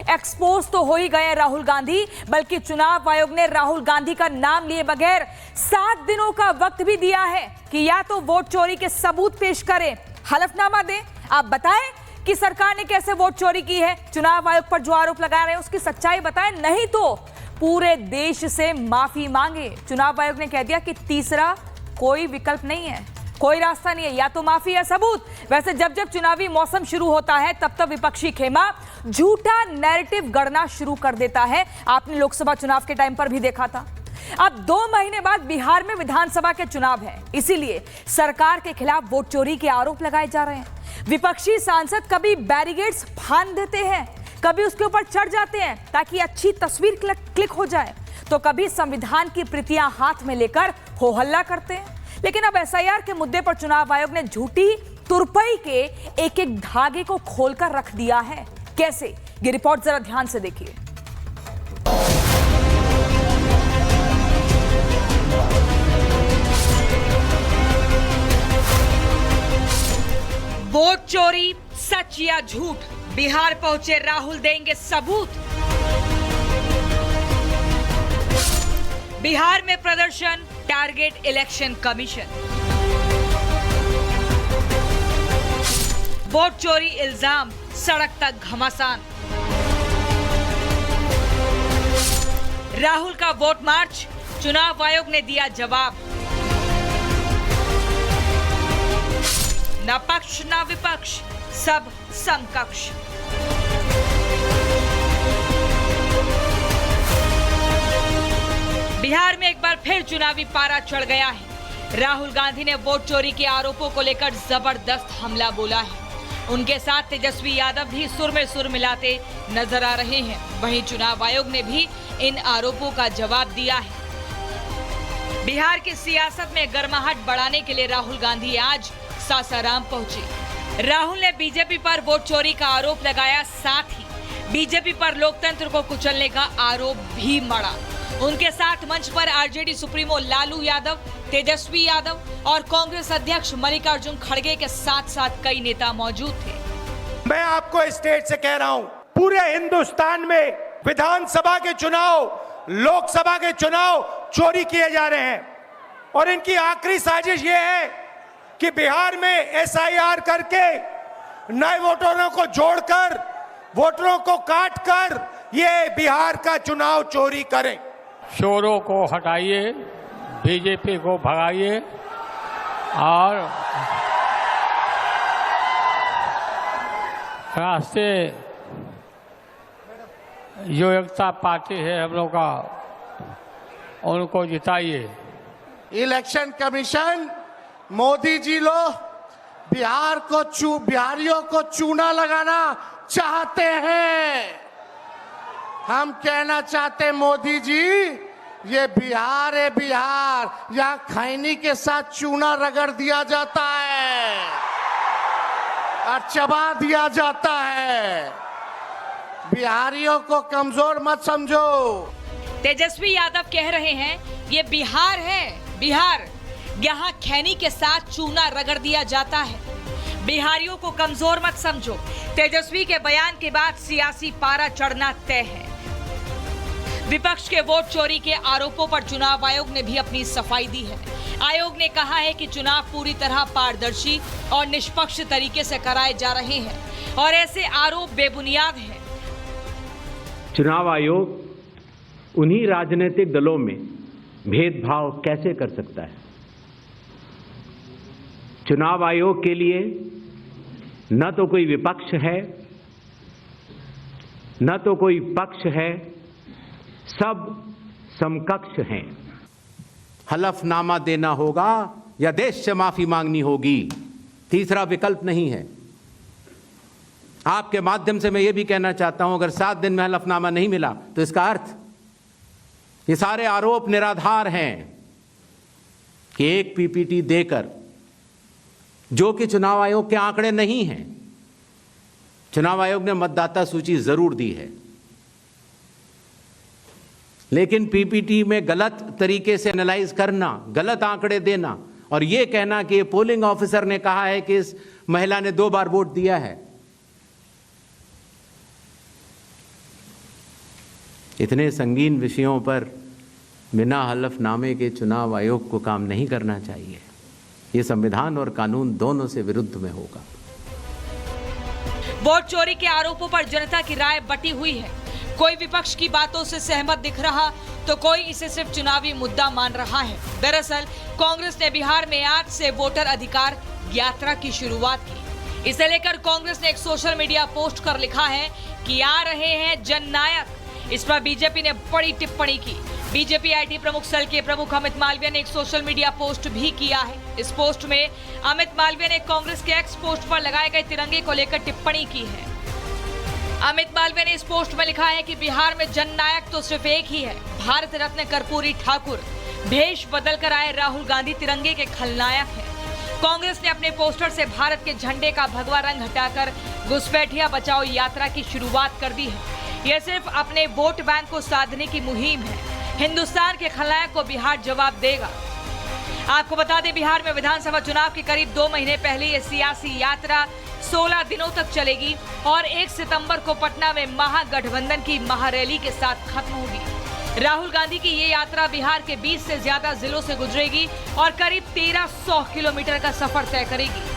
Expose तो हो ही गए राहुल गांधी, बल्कि चुनाव आयोग ने राहुल गांधी का नाम लिए बगैर 7 दिनों का वक्त भी दिया है कि या तो वोट चोरी के सबूत पेश करें, हलफनामा दें। आप बताएं कि सरकार ने कैसे वोट चोरी की है, चुनाव आयोग पर जो आरोप लगा रहे हैं उसकी सच्चाई बताएं, नहीं तो पूरे देश से माफी मांगे। चुनाव आयोग ने कह दिया कि तीसरा कोई विकल्प नहीं है, कोई रास्ता नहीं है, या तो माफी या सबूत। वैसे जब जब चुनावी मौसम शुरू होता है तब तब विपक्षी खेमा झूठा नैरेटिव गढ़ना शुरू कर देता है। आपने लोकसभा चुनाव के टाइम पर भी देखा था। अब 2 महीने बाद बिहार में विधानसभा के चुनाव है, इसीलिए सरकार के खिलाफ वोट चोरी के आरोप लगाए जा रहे हैं। विपक्षी सांसद कभी बैरिकेड्स फांद देते हैं, कभी उसके ऊपर चढ़ जाते हैं ताकि अच्छी तस्वीर क्लिक हो जाए, तो कभी संविधान की प्रतियां हाथ में लेकर हो हल्ला करते हैं। लेकिन अब एसआईआर के मुद्दे पर चुनाव आयोग ने झूठी तुरपई के एक एक धागे को खोलकर रख दिया है। कैसे, ये रिपोर्ट जरा ध्यान से देखिए। वोट चोरी सच या झूठ, बिहार पहुंचे राहुल देंगे सबूत। बिहार में प्रदर्शन, टारगेट इलेक्शन कमीशन। वोट चोरी इल्जाम, सड़क तक घमासान। राहुल का वोट मार्च, चुनाव आयोग ने दिया जवाब। न पक्ष न विपक्ष, सब समकक्ष। बिहार में एक बार फिर चुनावी पारा चढ़ गया है। राहुल गांधी ने वोट चोरी के आरोपों को लेकर जबरदस्त हमला बोला है। उनके साथ तेजस्वी यादव भी सुर में सुर मिलाते नजर आ रहे हैं। वहीं चुनाव आयोग ने भी इन आरोपों का जवाब दिया है। बिहार की सियासत में गर्माहट बढ़ाने के लिए राहुल गांधी आज सासाराम पहुंचे। राहुल ने बीजेपी पर वोट चोरी का आरोप लगाया, साथ ही बीजेपी पर लोकतंत्र को कुचलने का आरोप भी मढ़ा। उनके साथ मंच पर आरजेडी सुप्रीमो लालू यादव, तेजस्वी यादव और कांग्रेस अध्यक्ष मल्लिकार्जुन खड़गे के साथ साथ कई नेता मौजूद थे। मैं आपको स्टेट से कह रहा हूं, पूरे हिंदुस्तान में विधानसभा के चुनाव, लोकसभा के चुनाव चोरी किए जा रहे हैं और इनकी आखिरी साजिश ये है कि बिहार में एसआईआर करके नए वोटरों को जोड़कर, वोटरों को काटकर ये बिहार का चुनाव चोरी करें। चोरों को हटाइए, बीजेपी को भगाइए और राष्ट्रीय जो एकता पार्टी है हम लोग का, उनको जिताइए। इलेक्शन कमीशन, मोदी जी लोग बिहारियों को चूना लगाना चाहते हैं। हम कहना चाहते हैं मोदी जी, ये बिहार है, बिहार यहाँ खैनी के साथ चूना रगड़ दिया जाता है और चबा दिया जाता है। बिहारियों को कमजोर मत समझो। तेजस्वी यादव कह रहे हैं ये बिहार है, बिहार यहाँ खैनी के साथ चूना रगड़ दिया जाता है, बिहारियों को कमजोर मत समझो। तेजस्वी के बयान के बाद सियासी पारा चढ़ना तय है। विपक्ष के वोट चोरी के आरोपों पर चुनाव आयोग ने भी अपनी सफाई दी है। आयोग ने कहा है कि चुनाव पूरी तरह पारदर्शी और निष्पक्ष तरीके से कराए जा रहे हैं और ऐसे आरोप बेबुनियाद हैं। चुनाव आयोग उन्हीं राजनीतिक दलों में भेदभाव कैसे कर सकता है? चुनाव आयोग के लिए न तो कोई विपक्ष है, न तो कोई पक्ष है, सब समकक्ष हैं। हलफनामा देना होगा या देश से माफी मांगनी होगी, तीसरा विकल्प नहीं है। आपके माध्यम से मैं ये भी कहना चाहता हूं, अगर 7 दिन में हलफनामा नहीं मिला तो इसका अर्थ ये सारे आरोप निराधार हैं कि एक पीपीटी देकर, जो कि चुनाव आयोग के आंकड़े नहीं हैं। चुनाव आयोग ने मतदाता सूची जरूर दी है, लेकिन पीपीटी में गलत तरीके से एनालाइज करना, गलत आंकड़े देना और यह कहना कि पोलिंग ऑफिसर ने कहा है कि इस महिला ने 2 बार वोट दिया है, इतने संगीन विषयों पर बिना हलफनामे के चुनाव आयोग को काम नहीं करना चाहिए। ये संविधान और कानून दोनों से विरुद्ध में होगा। वोट चोरी के आरोपों पर जनता की राय बटी हुई है। कोई विपक्ष की बातों से सहमत दिख रहा तो कोई इसे सिर्फ चुनावी मुद्दा मान रहा है। दरअसल कांग्रेस ने बिहार में आज से वोटर अधिकार यात्रा की शुरुआत की। इसे लेकर कांग्रेस ने एक सोशल मीडिया पोस्ट कर लिखा है कि आ रहे हैं जननायक। इस पर बीजेपी ने बड़ी टिप्पणी की। बीजेपी आईटी प्रमुख सेल के प्रमुख अमित मालवीय ने एक सोशल मीडिया पोस्ट भी किया है। इस पोस्ट में अमित मालवीय ने कांग्रेस के एक्स पोस्ट पर लगाए गए तिरंगे को लेकर टिप्पणी की है। अमित मालवीय ने इस पोस्ट में लिखा है कि बिहार में जननायक तो सिर्फ एक ही है, भारत रत्न कर्पूरी ठाकुर। भेष बदलकर आए राहुल गांधी तिरंगे के खलनायक हैं। कांग्रेस ने अपने पोस्टर से भारत के झंडे का भगवा रंग हटाकर घुसपैठिया बचाओ यात्रा की शुरुआत कर दी है। यह सिर्फ अपने वोट बैंक को साधने की मुहिम है। हिंदुस्तान के खलनायक को बिहार जवाब देगा। आपको बता दें, बिहार में विधानसभा चुनाव के करीब 2 महीने पहले ये सियासी यात्रा 16 दिनों तक चलेगी और 1 सितंबर को पटना में महागठबंधन की महारैली के साथ खत्म होगी। राहुल गांधी की ये यात्रा बिहार के 20 से ज्यादा जिलों से गुजरेगी और करीब 1300 किलोमीटर का सफर तय करेगी।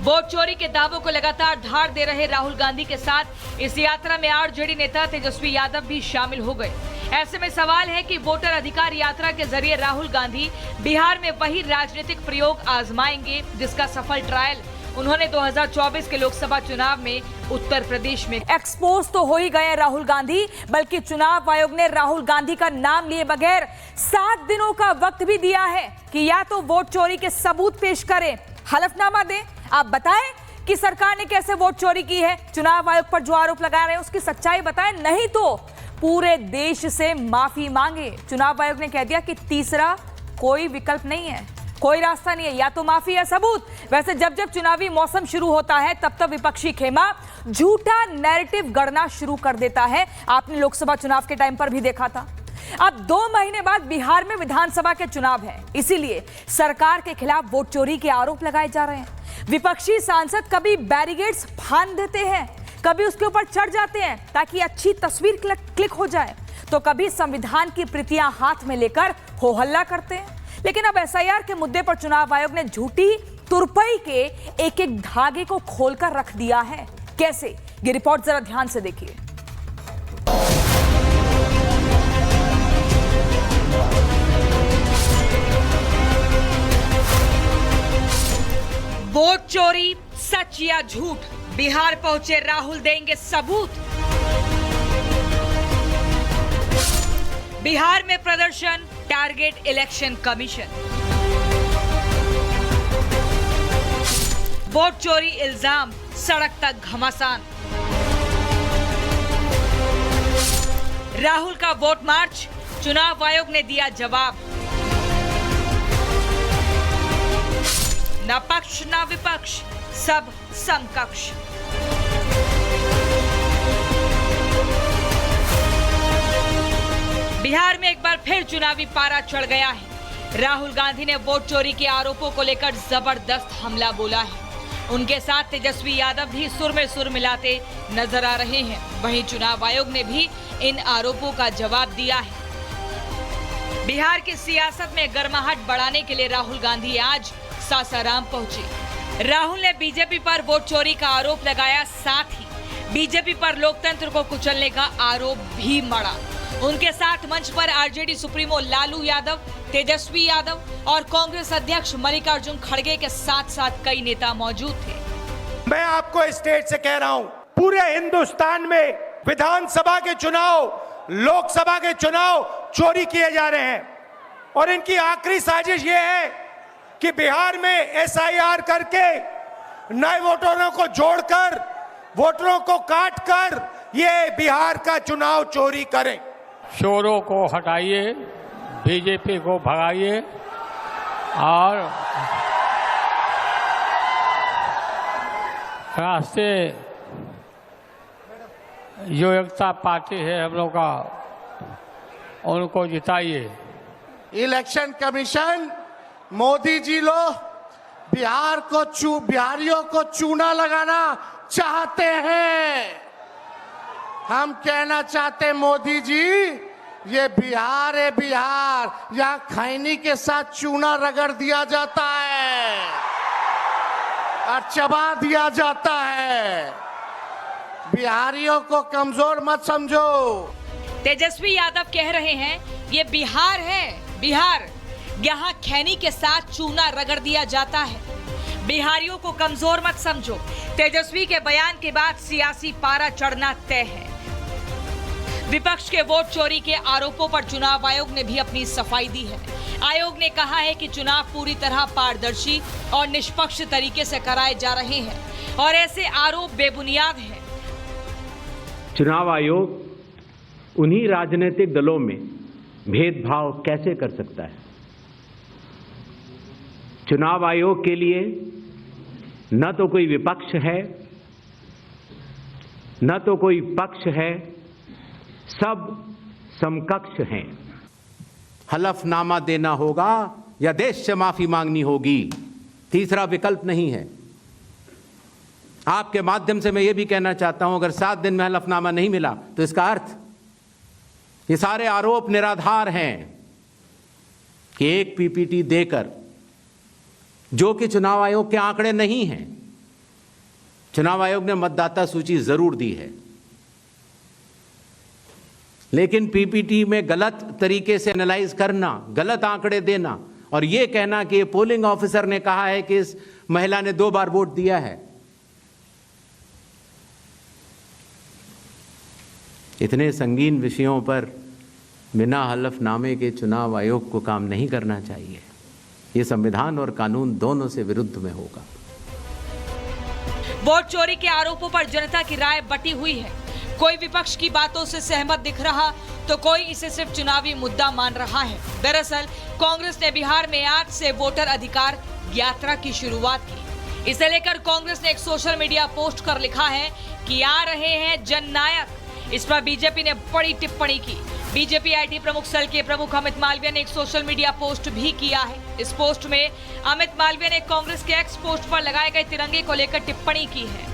वोट चोरी के दावों को लगातार धार दे रहे राहुल गांधी के साथ इस यात्रा में आरजेडी नेता तेजस्वी यादव भी शामिल हो गए। ऐसे में सवाल है कि वोटर अधिकार यात्रा के जरिए राहुल गांधी बिहार में वही राजनीतिक प्रयोग आजमाएंगे जिसका सफल ट्रायल उन्होंने 2024 के लोकसभा चुनाव में उत्तर प्रदेश में। एक्सपोज तो हो ही गए राहुल गांधी, बल्कि चुनाव आयोग ने राहुल गांधी का नाम लिए बगैर 7 दिनों का वक्त भी दिया है कि या तो वोट चोरी के सबूत पेश करें, हलफनामा दें। आप बताएं कि सरकार ने कैसे वोट चोरी की है। चुनाव आयोग पर जो आरोप लगा रहे हैं उसकी सच्चाई बताएं, नहीं तो पूरे देश से माफी मांगे। चुनाव आयोग ने कह दिया कि तीसरा कोई विकल्प नहीं है, कोई रास्ता नहीं है, या तो माफी या सबूत। वैसे जब जब चुनावी मौसम शुरू होता है तब तब विपक्षी खेमा झूठा नैरेटिव गढ़ना शुरू कर देता है। आपने लोकसभा चुनाव के टाइम पर भी देखा था। अब 2 महीने बाद बिहार में विधानसभा के चुनाव है, इसीलिए सरकार के खिलाफ वोट चोरी के आरोप लगाए जा रहे हैं। विपक्षी सांसद कभी बैरिकेड्स फांद देते हैं, कभी उसके ऊपर चढ़ जाते हैं ताकि अच्छी तस्वीर क्लिक हो जाए, तो कभी संविधान की प्रतियां हाथ में लेकर हो हल्ला करते हैं। लेकिन अब एसआईआर के मुद्दे पर चुनाव आयोग ने झूठी तुरपई के एक एक धागे को खोलकर रख दिया है। कैसे, ये रिपोर्ट जरा ध्यान से देखिए। वोट चोरी सच या झूठ, बिहार पहुंचे राहुल देंगे सबूत। बिहार में प्रदर्शन, टारगेट इलेक्शन कमीशन। वोट चोरी इल्जाम, सड़क तक घमासान। राहुल का वोट मार्च, चुनाव आयोग ने दिया जवाब। न पक्ष न विपक्ष, सब समकक्ष। बिहार में एक बार फिर चुनावी पारा चढ़ गया है। राहुल गांधी ने वोट चोरी के आरोपों को लेकर जबरदस्त हमला बोला है। उनके साथ तेजस्वी यादव भी सुर में सुर मिलाते नजर आ रहे हैं। वहीं चुनाव आयोग ने भी इन आरोपों का जवाब दिया है। बिहार की सियासत में गर्माहट बढ़ाने के लिए राहुल गांधी आज सासाराम पहुंचे। राहुल ने बीजेपी पर वोट चोरी का आरोप लगाया, साथ ही बीजेपी पर लोकतंत्र को कुचलने का आरोप भी मढ़ा। उनके साथ मंच पर आरजेडी सुप्रीमो लालू यादव, तेजस्वी यादव और कांग्रेस अध्यक्ष मल्लिकार्जुन खड़गे के साथ साथ कई नेता मौजूद थे। मैं आपको स्टेट से कह रहा हूं, पूरे हिंदुस्तान में विधानसभा के चुनाव, लोकसभा के चुनाव चोरी किए जा रहे हैं और इनकी आखिरी साजिश ये है कि बिहार में एसआईआर करके नए वोटरों को जोड़कर, वोटरों को काटकर ये बिहार का चुनाव चोरी करें। चोरों को हटाइए, बीजेपी को भगाइए और राष्ट्रीय जो एकता पार्टी है हम लोग का, उनको जिताइए। इलेक्शन कमीशन, मोदी जी लोग बिहारियों को चूना लगाना चाहते हैं। हम कहना चाहते मोदी जी, ये बिहार है बिहार, यहाँ खैनी के साथ चूना रगड़ दिया जाता है और चबा दिया जाता है। बिहारियों को कमजोर मत समझो। तेजस्वी यादव कह रहे हैं ये बिहार है बिहार, यहाँ खैनी के साथ चूना रगड़ दिया जाता है, बिहारियों को कमजोर मत समझो। तेजस्वी के बयान के बाद सियासी पारा चढ़ना तय है। विपक्ष के वोट चोरी के आरोपों पर चुनाव आयोग ने भी अपनी सफाई दी है। आयोग ने कहा है कि चुनाव पूरी तरह पारदर्शी और निष्पक्ष तरीके से कराए जा रहे हैं और ऐसे आरोप बेबुनियाद हैं। चुनाव आयोग उन्हीं राजनीतिक दलों में भेदभाव कैसे कर सकता है? चुनाव आयोग के लिए न तो कोई विपक्ष है, न तो कोई पक्ष है, सब समकक्ष हैं। हलफनामा देना होगा या देश से माफी मांगनी होगी, तीसरा विकल्प नहीं है। आपके माध्यम से मैं ये भी कहना चाहता हूं, अगर 7 दिन में हलफनामा नहीं मिला तो इसका अर्थ ये सारे आरोप निराधार हैं कि एक पीपीटी देकर, जो कि चुनाव आयोग के आंकड़े नहीं हैं। चुनाव आयोग ने मतदाता सूची जरूर दी है, लेकिन पीपीटी में गलत तरीके से एनालाइज करना, गलत आंकड़े देना और यह कहना कि पोलिंग ऑफिसर ने कहा है कि इस महिला ने 2 बार वोट दिया है, इतने संगीन विषयों पर बिना हलफनामे के चुनाव आयोग को काम नहीं करना चाहिए। ये संविधान और कानून दोनों से विरुद्ध में होगा। वोट चोरी के आरोपों पर जनता की राय बटी हुई है। कोई विपक्ष की बातों से सहमत दिख रहा तो कोई इसे सिर्फ चुनावी मुद्दा मान रहा है। दरअसल कांग्रेस ने बिहार में आज से वोटर अधिकार यात्रा की शुरुआत की। इसे लेकर कांग्रेस ने एक सोशल मीडिया पोस्ट कर लिखा है कि आ रहे हैं जननायक। इस पर बीजेपी ने बड़ी टिप्पणी की। बीजेपी आईटी प्रमुख सेल के प्रमुख अमित मालवीय ने एक सोशल मीडिया पोस्ट भी किया है। इस पोस्ट में अमित मालवीय ने कांग्रेस के एक्स पोस्ट पर लगाए गए तिरंगे को लेकर टिप्पणी की है।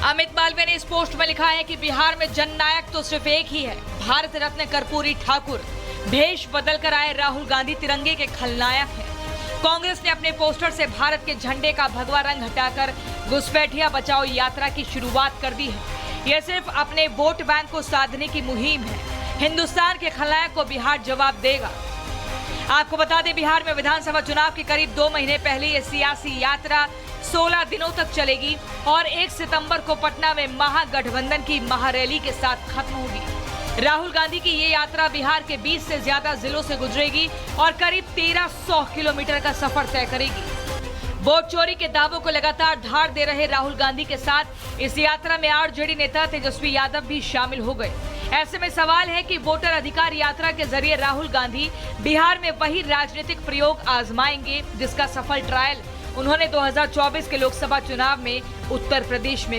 अमित मालवीय ने इस पोस्ट में लिखा है कि बिहार में जननायक तो सिर्फ एक ही है, भारत रत्न कर्पूरी ठाकुर। भेष बदल कर आए राहुल गांधी तिरंगे के खलनायक हैं। कांग्रेस ने अपने पोस्टर से भारत के झंडे का भगवा रंग हटाकर घुसपैठिया बचाओ यात्रा की शुरुआत कर दी है। यह सिर्फ अपने वोट बैंक को साधने की मुहिम है। हिंदुस्तान के खलनायक को बिहार जवाब देगा। आपको बता दें, बिहार में विधानसभा चुनाव के करीब 2 महीने पहले ये सियासी यात्रा 16 दिनों तक चलेगी और 1 सितंबर को पटना में महागठबंधन की महारैली के साथ खत्म होगी। राहुल गांधी की ये यात्रा बिहार के 20 से ज्यादा जिलों से गुजरेगी और करीब 1300 किलोमीटर का सफर तय करेगी। वोट चोरी के दावों को लगातार धार दे रहे राहुल गांधी के साथ इस यात्रा में आरजेडी नेता तेजस्वी यादव भी शामिल हो गए। ऐसे में सवाल है कि वोटर अधिकार यात्रा के जरिए राहुल गांधी बिहार में वही राजनीतिक प्रयोग आजमाएंगे जिसका सफल ट्रायल उन्होंने 2024 के लोकसभा चुनाव में उत्तर प्रदेश में